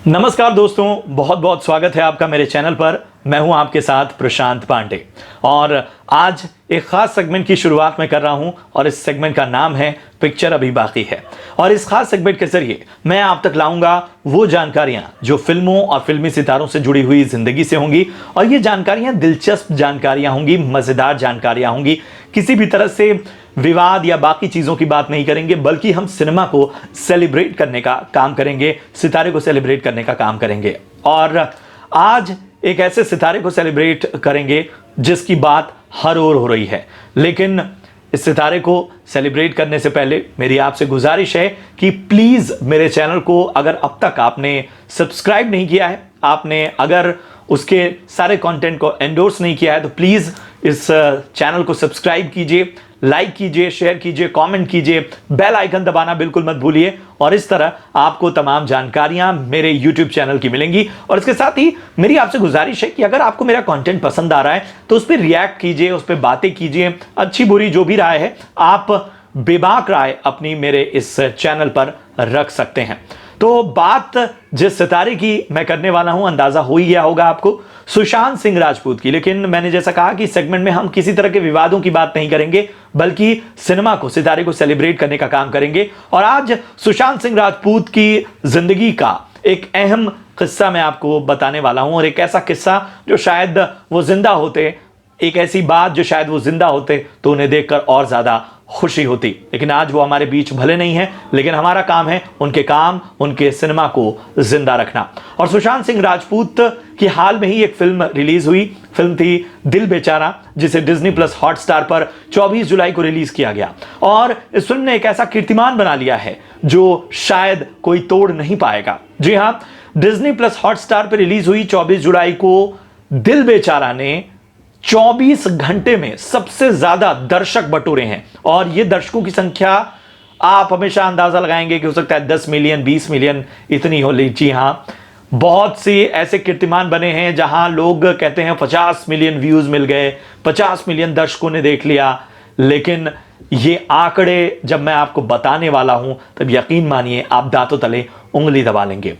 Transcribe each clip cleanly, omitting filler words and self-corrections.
नमस्कार दोस्तों, बहुत बहुत स्वागत है आपका मेरे चैनल पर। मैं हूं आपके साथ प्रशांत पांडे और आज एक खास सेगमेंट की शुरुआत मैं कर रहा हूं और इस सेगमेंट का नाम है पिक्चर अभी बाकी है। और इस खास सेगमेंट के जरिए मैं आप तक लाऊंगा वो जानकारियां जो फिल्मों और फिल्मी सितारों से जुड़ी हुई जिंदगी से होंगी। और ये जानकारियां दिलचस्प जानकारियां होंगी, मजेदार जानकारियां होंगी। किसी भी तरह से विवाद या बाकी चीजों की बात नहीं करेंगे, बल्कि हम सिनेमा को सेलिब्रेट करने का काम करेंगे, सितारे को सेलिब्रेट करने का काम करेंगे। और आज एक ऐसे सितारे को सेलिब्रेट करेंगे जिसकी बात हर ओर हो रही है। लेकिन इस सितारे को सेलिब्रेट करने से पहले मेरी आपसे गुजारिश है कि प्लीज मेरे चैनल को अगर अब तक आपने सब्सक्राइब नहीं किया है, आपने अगर उसके सारे कंटेंट को एंडोर्स नहीं किया है, तो प्लीज इस चैनल को सब्सक्राइब कीजिए, लाइक कीजिए, शेयर कीजिए, कमेंट कीजिए, बेल आइकन दबाना बिल्कुल मत भूलिए। और इस तरह आपको तमाम जानकारियां मेरे YouTube चैनल की मिलेंगी। और इसके साथ ही मेरी आपसे गुजारिश है कि अगर आपको मेरा कंटेंट पसंद आ रहा है तो उस पर रिएक्ट कीजिए, उस पर बातें कीजिए। अच्छी बुरी जो भी राय है आप बेबाक राय अपनी मेरे इस चैनल पर रख सकते हैं। तो बात जिस सितारे की मैं करने वाला हूं, अंदाजा हो ही गया होगा आपको, सुशांत सिंह राजपूत की। लेकिन मैंने जैसा कहा कि सेगमेंट में हम किसी तरह के विवादों की बात नहीं करेंगे, बल्कि सिनेमा को, सितारे को सेलिब्रेट करने का काम करेंगे। और आज सुशांत सिंह राजपूत की जिंदगी का एक अहम किस्सा मैं आपको बताने वाला हूं। और एक ऐसा किस्सा जो शायद वो जिंदा होते, एक ऐसी बात जो शायद वो जिंदा होते तो उन्हें देखकर और ज्यादा खुशी होती। लेकिन आज वो हमारे बीच भले नहीं है, लेकिन हमारा काम है उनके काम, उनके सिनेमा को जिंदा रखना। और सुशांत सिंह राजपूत की हाल में ही एक फिल्म रिलीज हुई। फिल्म थी दिल बेचारा, जिसे डिज्नी प्लस हॉटस्टार पर 24 जुलाई को रिलीज किया गया। और इस फिल्म ने एक ऐसा कीर्तिमान बना लिया है जो शायद कोई तोड़ नहीं पाएगा। जी हां, डिज्नी प्लस हॉटस्टार पर रिलीज हुई 24 जुलाई को दिल बेचारा ने 24 घंटे में सबसे ज्यादा दर्शक बटोरे हैं। और यह दर्शकों की संख्या आप हमेशा अंदाजा लगाएंगे कि हो सकता है 10 मिलियन, 20 मिलियन इतनी हो। जी हां, बहुत से ऐसे कीर्तिमान बने हैं जहां लोग कहते हैं 50 मिलियन व्यूज मिल गए, 50 मिलियन दर्शकों ने देख लिया। लेकिन ये आंकड़े जब मैं आपको बताने वाला हूं तब यकीन मानिए आप दांतों तले उंगली दबा लेंगे।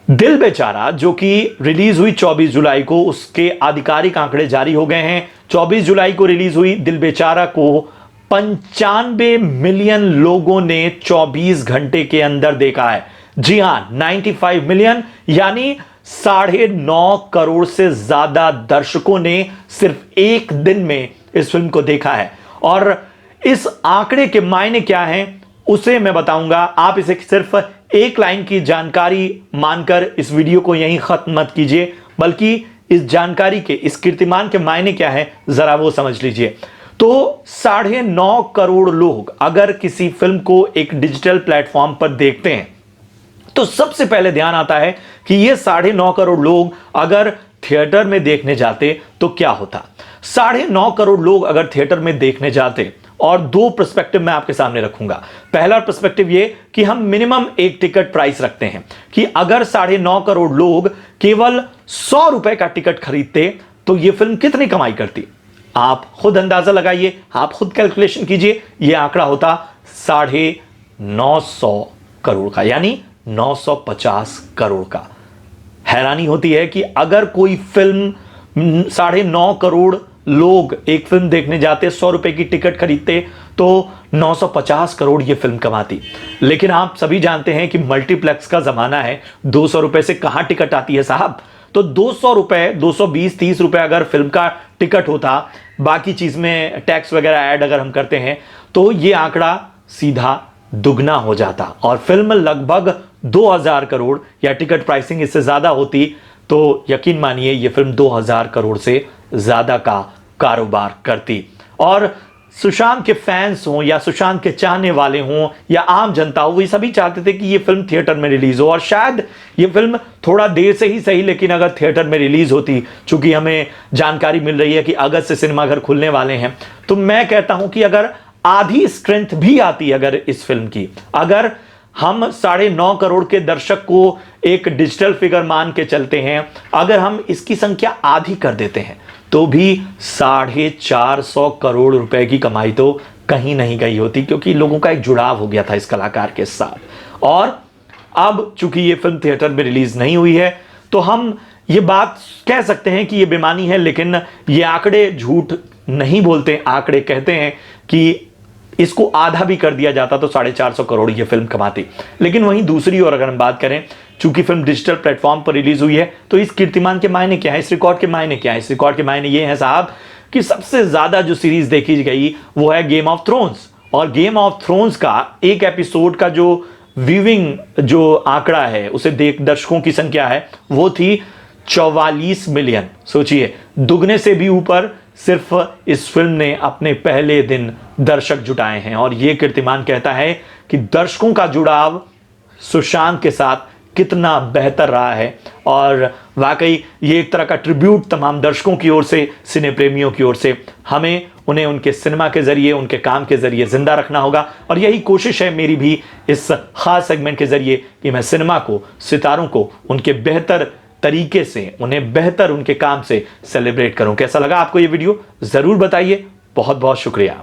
दिल बेचारा जो कि रिलीज हुई 24 जुलाई को, उसके आधिकारिक आंकड़े जारी हो गए हैं। 24 जुलाई को रिलीज हुई दिल बेचारा को 95 मिलियन लोगों ने 24 घंटे के अंदर देखा है। जी हां, 95 मिलियन, यानी 9.5 करोड़ से ज्यादा दर्शकों ने सिर्फ एक दिन में इस फिल्म को देखा है। और इस आंकड़े के मायने क्या हैं उसे मैं बताऊंगा। आप इसे सिर्फ एक लाइन की जानकारी मानकर इस वीडियो को यहीं खत्म मत कीजिए, बल्कि इस जानकारी के, इस कीर्तिमान के मायने क्या है जरा वो समझ लीजिए। तो 9.5 करोड़ लोग अगर किसी फिल्म को एक डिजिटल प्लेटफॉर्म पर देखते हैं तो सबसे पहले ध्यान आता है कि ये 9.5 करोड़ लोग अगर थिएटर में देखने जाते तो क्या होता। 9.5 करोड़ लोग अगर थिएटर में देखने जाते, और दो पर्सपेक्टिव मैं आपके सामने रखूंगा। पहला पर्सपेक्टिव ये कि हम मिनिमम एक टिकट प्राइस रखते हैं कि अगर 9.5 करोड़ लोग केवल 100 रुपए का टिकट खरीदते तो यह फिल्म कितनी कमाई करती। आप खुद अंदाजा लगाइए, आप खुद कैलकुलेशन कीजिए। यह आंकड़ा होता 950 करोड़ का, यानी 950 करोड़ का। हैरानी होती है कि अगर कोई फिल्म 9.5 करोड़ लोग एक फिल्म देखने जाते, 100 रुपए की टिकट खरीदते, तो 950 करोड़ ये फिल्म कमाती। लेकिन आप सभी जानते हैं कि मल्टीप्लेक्स का जमाना है, 200 रुपए से कहां टिकट आती है साहब। तो 200 रुपए, 220, 30 रुपए अगर फिल्म का टिकट होता, बाकी चीज में टैक्स वगैरह ऐड अगर हम करते हैं, तो ये आंकड़ा सीधा दुगना हो जाता और फिल्म लगभग 2000 करोड़, या टिकट प्राइसिंग इससे ज्यादा होती तो यकीन मानिए ये फिल्म 2000 करोड़ से ज्यादा का कारोबार करती। और सुशांत के फैंस हों या सुशांत के चाहने वाले हों या आम जनता हो, वो सभी चाहते थे कि ये फिल्म थिएटर में रिलीज हो। और शायद ये फिल्म थोड़ा देर से ही सही, लेकिन अगर थिएटर में रिलीज होती, चूंकि हमें जानकारी मिल रही है कि अगस्त से सिनेमाघर खुलने वाले हैं, तो मैं कहता हूं कि अगर आधी स्ट्रेंथ भी आती अगर इस फिल्म की, अगर हम 9.5 करोड़ के दर्शक को एक डिजिटल फिगर मान के चलते हैं, अगर हम इसकी संख्या आधी कर देते हैं तो भी 450 करोड़ रुपए की कमाई तो कहीं नहीं गई होती, क्योंकि लोगों का एक जुड़ाव हो गया था इस कलाकार के साथ। और अब चूंकि ये फिल्म थिएटर में रिलीज नहीं हुई है तो हम ये बात कह सकते हैं कि ये बेमानी है, लेकिन ये आंकड़े झूठ नहीं बोलते। आंकड़े कहते हैं कि इसको आधा भी कर दिया जाता तो 450 करोड़ ये फिल्म कमाती। लेकिन वहीं दूसरी ओर अगर हम बात करें, चूंकि फिल्म डिजिटल प्लेटफॉर्म पर रिलीज हुई है तो इस कीर्तिमान के मायने क्या है, इस रिकॉर्ड के मायने क्या है? इस रिकॉर्ड के मायने ये हैं साहब कि सबसे ज्यादा जो सीरीज देखी गई वो है गेम ऑफ थ्रोन्स, और गेम ऑफ थ्रोन्स का एक एपिसोड का जो व्यूइंग जो आंकड़ा है, उसे देख दर्शकों की संख्या है वो थी 44 मिलियन। सोचिए, दुगने से भी ऊपर सिर्फ इस फिल्म ने अपने पहले दिन दर्शक जुटाए हैं। और यह कीर्तिमान कहता है कि दर्शकों का जुड़ाव सुशांत के साथ कितना बेहतर रहा है। और वाकई ये एक तरह का ट्रिब्यूट तमाम दर्शकों की ओर से, सिने प्रेमियों की ओर से। हमें उन्हें उनके सिनेमा के जरिए, उनके काम के जरिए जिंदा रखना होगा, और यही कोशिश है मेरी भी इस खास सेगमेंट के जरिए कि मैं सिनेमा को, सितारों को उनके बेहतर तरीके से, उन्हें बेहतर उनके काम से सेलिब्रेट करूं। कैसा लगा आपको ये वीडियो? जरूर बताइए। बहुत बहुत शुक्रिया।